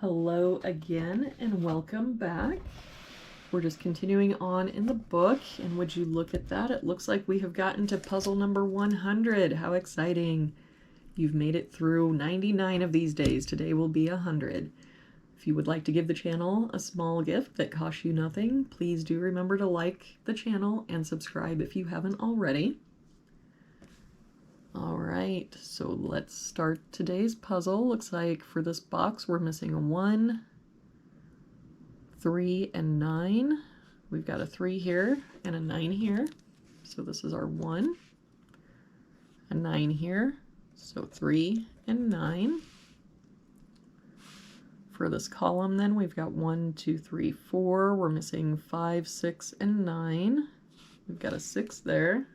Hello again and welcome back. We're just continuing on in the book, and would you look at that? It looks like we have gotten to puzzle number 100. How exciting. You've made it through 99 of these days. Today will be 100. If you would like to give the channel a small gift that costs you nothing, please do remember to like the channel and subscribe if you haven't already. All right, so let's start today's puzzle. Looks like for this box we're missing a 1, 3, and 9. We've got a 3 here and a 9 here. So this is our 1, a 9 here, so 3 and 9. For this column then we've got 1, 2, 3, 4. We're missing 5, 6, and 9. We've got a 6 there.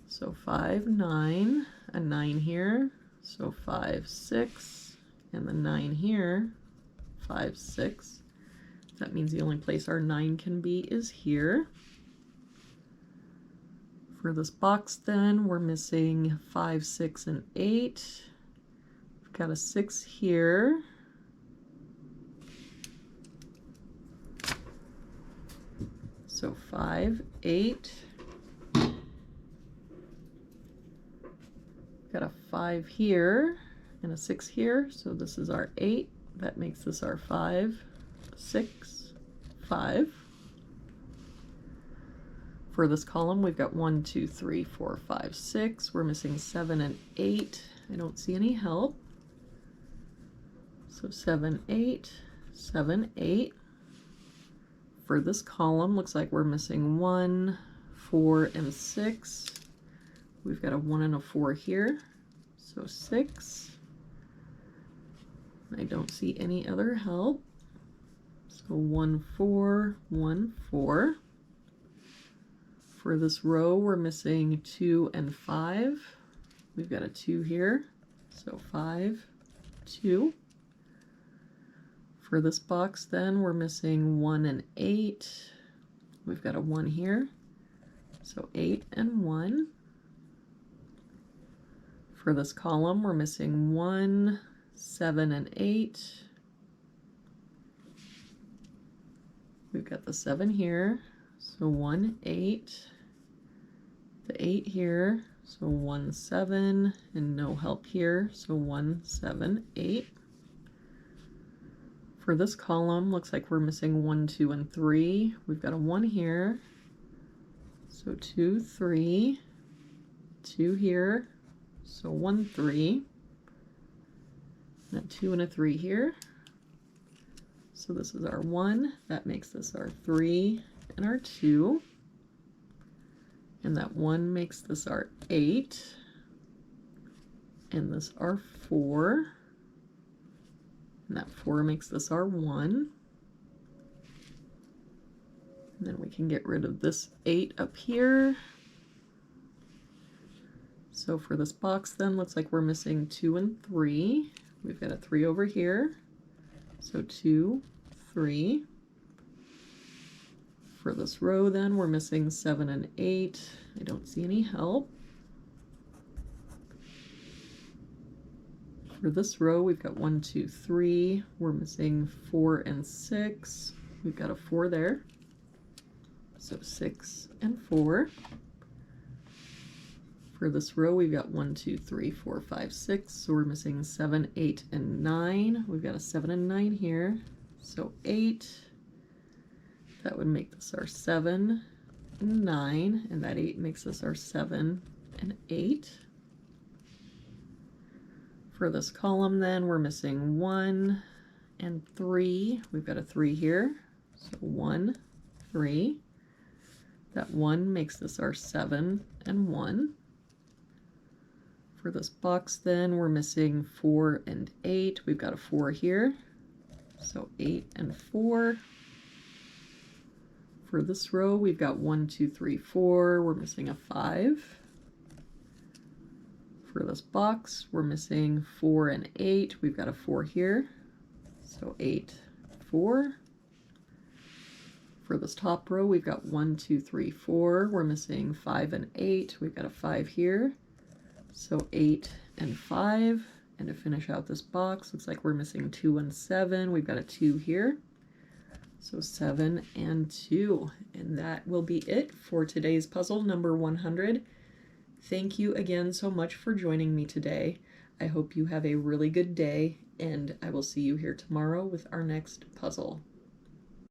So 5, 9, a 9 here, so 5, 6, and the 9 here, 5, 6. That means the only place our 9 can be is here. For this box then, we're missing 5, 6, and 8. We've got a 6 here. So 5, 8. Got a 5 here and a 6 here, so this is our 8. That makes this our 5, 6, 5. For this column, we've got 1, 2, 3, 4, 5, 6. We're missing 7 and 8. I don't see any help. So 7, 8, 7, 8. For this column, looks like we're missing 1, 4, and 6. We've got a 1 and a 4 here, so 6. I don't see any other help. So 1, 4, 1, 4. For this row, we're missing 2 and 5. We've got a 2 here, so 5, 2. For this box then, we're missing 1 and 8. We've got a 1 here, so 8 and 1. For this column, we're missing 1, 7, and 8. We've got the 7 here, so 1, 8. The 8 here, so 1, 7, and no help here, so 1, 7, 8. For this column, looks like we're missing 1, 2, and 3. We've got a 1 here, so 2, 3, 2 here, so 1, 3, and a 2 and a 3 here. So this is our 1, that makes this our 3 and our 2. And that 1 makes this our 8. And this our 4. And that 4 makes this our 1. And then we can get rid of this 8 up here. So for this box then, looks like we're missing 2 and 3. We've got a 3 over here. So 2, 3. For this row then, we're missing 7 and 8. I don't see any help. For this row, we've got 1, 2, 3. We're missing 4 and 6. We've got a 4 there. So 6 and 4. For this row, we've got 1, 2, 3, 4, 5, 6. So we're missing 7, 8, and 9. We've got a 7 and 9 here. So 8. That would make this our 7 and 9. And that 8 makes this our 7 and 8. For this column then, we're missing 1 and 3. We've got a 3 here. So 1, 3. That 1 makes this our 7 and 1. For this box then, we're missing 4 and 8. We've got a 4 here, so 8 and 4. For this row, we've got 1, 2, 3, 4. We're missing a 5. For this box, we're missing 4 and 8. We've got a 4 here, so 8, 4. For this top row, we've got 1, 2, 3, 4. We're missing 5 and 8. We've got a 5 here. So 8 and 5, And to finish out this box, looks like we're missing 2 and 7. We've got a 2 here. So 7 and 2. And that will be it for today's puzzle number 100. Thank you again so much for joining me today. I hope you have a really good day, and I will see you here tomorrow with our next puzzle.